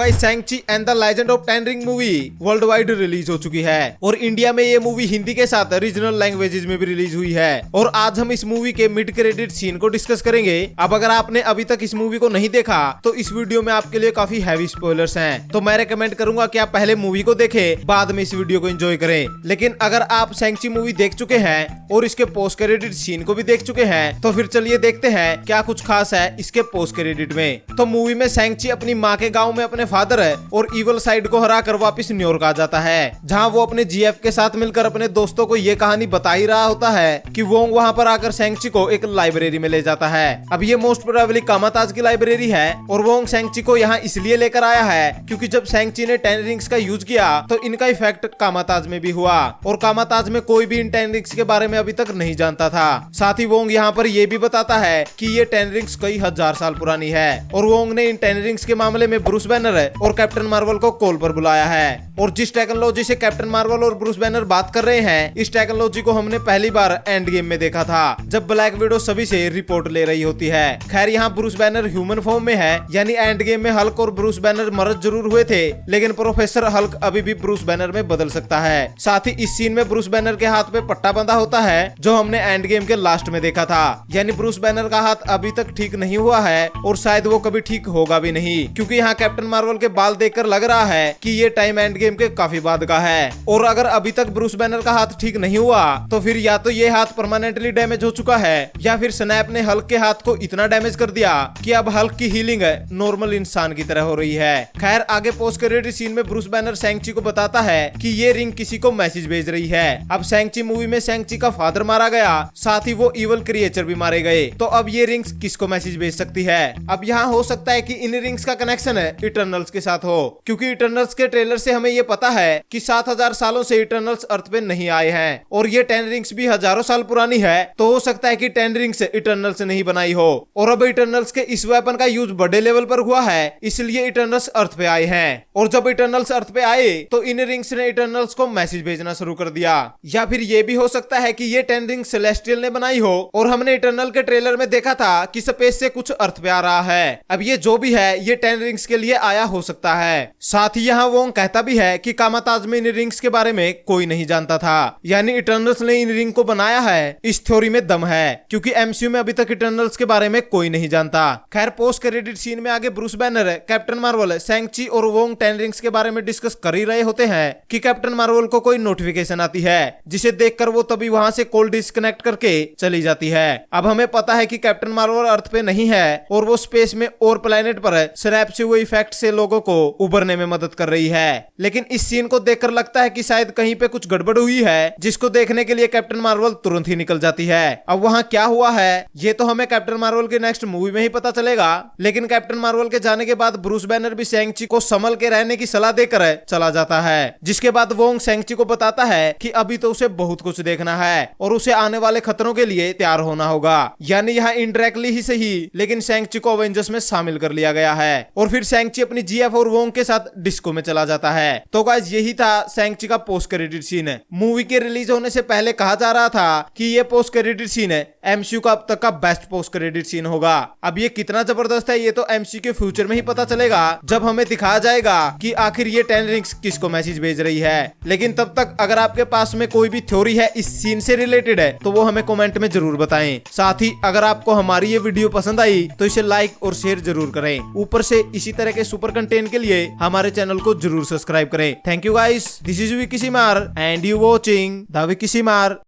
Guys शैंग-ची and the legend of ten ring movie world wide release हो चुकी है और इंडिया में ये मूवी हिंदी के साथ रीजनल लैंग्वेजेस में भी रिलीज हुई है। और आज हम इस मूवी के मिड क्रेडिट सीन को डिस्कस करेंगे। अब अगर आपने अभी तक इस मूवी को नहीं देखा तो इस वीडियो में आपके लिए काफी हैवी स्पॉयलर्स हैं, तो मैं रेकमेंड करूंगा कि आप पहले मूवी को देखें, बाद में इस वीडियो को एंजॉय करें। लेकिन अगर आप शैंग-ची मूवी देख चुके हैं और इसके पोस्ट क्रेडिट सीन को भी देख चुके हैं तो फिर चलिए देखते हैं क्या कुछ खास है इसके पोस्ट क्रेडिट में। तो मूवी में शैंग-ची अपनी माँ के गाँव में अपने फादर और इवल साइड को हराकर वापस न्यूयॉर्क आ जाता है, जहाँ वो अपने जीएफ के साथ मिलकर अपने दोस्तों को ये कहानी बता ही रहा होता है कि वोंग वहाँ पर आकर शैंग-ची को एक लाइब्रेरी में ले जाता है। अब ये मोस्ट प्रोबेबली कामाताज की लाइब्रेरी है और वोंग शैंग-ची को यहाँ इसलिए लेकर आया है क्योंकि जब शैंग-ची ने 10 रिंग्स का यूज किया तो इनका इफेक्ट कामाताज में भी हुआ और कामाताज में कोई भी इन 10 रिंग्स के बारे में अभी तक नहीं जानता था। साथ ही वोंग यहाँ पर ये भी बताता है कि ये 10 रिंग्स कई हजार साल पुरानी है और वोंग ने इन 10 रिंग्स के मामले में ब्रूस बैनर और कैप्टन मार्वल को कॉल पर बुलाया है। और जिस टेक्नोलॉजी से कैप्टन मार्वल और ब्रूस बैनर बात कर रहे हैं, इस टेक्नोलॉजी को हमने पहली बार एंड गेम में देखा था जब ब्लैक विडो सभी से रिपोर्ट ले रही होती है। खैर यहाँ ब्रूस बैनर ह्यूमन फॉर्म में है, यानी एंड गेम में हल्क और ब्रूस बैनर मर्ज जरूर हुए थे लेकिन प्रोफेसर हल्क अभी भी ब्रूस बैनर में बदल सकता है। साथ ही इस सीन में ब्रूस बैनर के हाथ पे पट्टा बंधा होता है जो हमने एंड गेम के लास्ट में देखा था, यानी ब्रूस बैनर का हाथ अभी तक ठीक नहीं हुआ है और शायद वो कभी ठीक होगा भी नहीं, क्योंकि यहाँ कैप्टन मार्वल के बाल देखकर लग रहा है कि ये टाइम एंड गेम के काफी बाद का है। और अगर अभी तक ब्रूस बैनर का हाथ ठीक नहीं हुआ तो फिर या तो ये हाथ परमानेंटली डैमेज हो चुका है या फिर स्नैप ने हल्क के हाथ को इतना डैमेज कर दिया कि अब हल्क की हीलिंग नॉर्मल इंसान की तरह हो रही है। खैर आगे पोस्ट क्रेडिट सीन में ब्रूस बैनर शैंग-ची को बताता है कि ये रिंग किसी को मैसेज भेज रही है। अब शैंग-ची मूवी में शैंग-ची का फादर मारा गया, साथ ही वो इवल क्रिएचर भी मारे गए, तो अब ये रिंग्स किसको मैसेज भेज सकती है। अब यहाँ हो सकता है कि इन रिंग्स का कनेक्शन इटर्नल्स के साथ हो, क्योंकि इटर्नल्स के ट्रेलर से हमें ये पता है कि 7000 सालों से इटर्नल्स अर्थ पे नहीं आए हैं और ये 10 रिंग्स भी हजारों साल पुरानी है, तो हो सकता है कि 10 रिंग्स इटर्नल्स ने ही बनाई हो और अब इटर्नल्स के इस वेपन का यूज बड़े लेवल पर हुआ है, इसलिए इटर्नल्स अर्थ पे आए हैं। और जब इटर्नल्स अर्थ पे आए तो इन रिंग्स ने इटर्नल्स को मैसेज भेजना शुरू कर दिया। या फिर ये भी हो सकता है कि ये 10 रिंग्स सेलेस्टियल ने बनाई हो और हमने इटर्नल के ट्रेलर में देखा था कि स्पेस से कुछ अर्थ पे आ रहा है। अब ये जो भी है ये 10 रिंग्स के लिए आया हो सकता है। साथ ही यहाँ वोंग कहता भी है कि कामाताज में इन रिंग्स के बारे में कोई नहीं जानता था, यानी इटर्नल्स ने इन रिंग को बनाया है। इस थ्योरी में दम है क्योंकि एमसीयू में अभी तक इटर्नल्स के बारे में कोई नहीं जानता। खैर पोस्ट क्रेडिट सीन में आगे ब्रूस बैनर, कैप्टन मार्वल, शैंग-ची और वोंग 10 रिंग्स के बारे में डिस्कस कर ही रहे होते हैं कि कैप्टन मार्वल को कोई नोटिफिकेशन आती है जिसे देखकर वो तभी वहां से कॉल डिस्कनेक्ट करके चली जाती है। अब हमें पता है कि कैप्टन मार्वल अर्थ पे नहीं है और वो स्पेस में और प्लेनेट पर स्नैप से हुए इफेक्ट से लोगों को उभरने में मदद कर रही है। लेकिन इस सीन को देखकर लगता है कि शायद कहीं पे कुछ गड़बड़ हुई है, जिसको देखने के लिए कैप्टन मार्वल तुरंत ही निकल जाती है। अब वहाँ क्या हुआ है ये तो हमें कैप्टन मार्वल के नेक्स्ट मूवी में ही पता चलेगा, लेकिन कैप्टन मार्वल के जाने के बाद ब्रूस बैनर भी शैंग-ची को संभल के रहने की सलाह देकर चला जाता है, जिसके बाद वोंग शैंग-ची को बताता है कि अभी तो उसे बहुत कुछ देखना है और उसे आने वाले खतरों के लिए तैयार होना होगा। यानी यहाँ इनडायरेक्टली ही सही लेकिन शैंग-ची को अवेंजर्स में शामिल कर लिया गया है और फिर शैंग-ची अपनी जीएफ और वोंग के साथ डिस्को में चला जाता है। तो गाइस यही था शैंग-ची का पोस्ट क्रेडिट सीन। मूवी के रिलीज होने से पहले कहा जा रहा था कि ये पोस्ट क्रेडिट सीन एमसीयू का अब तक का बेस्ट पोस्ट क्रेडिट सीन होगा। अब ये कितना जबरदस्त है ये तो एमसीयू के फ्यूचर में ही पता चलेगा जब हमें दिखाया जाएगा कि आखिर ये 10 रिंग्स किसको मैसेज भेज रही है। लेकिन तब तक अगर आपके पास में कोई भी थ्योरी है इस सीन से रिलेटेड है तो वो हमें कमेंट में जरूर बताएं। साथ ही अगर आपको हमारी ये वीडियो पसंद आई तो इसे लाइक और शेयर जरूर करें। ऊपर से इसी तरह के सुपर कंटेंट के लिए हमारे चैनल को जरूर सब्सक्राइब करें। Thank you guys, this is Vicky Seemar and you watching the Vicky सीमार।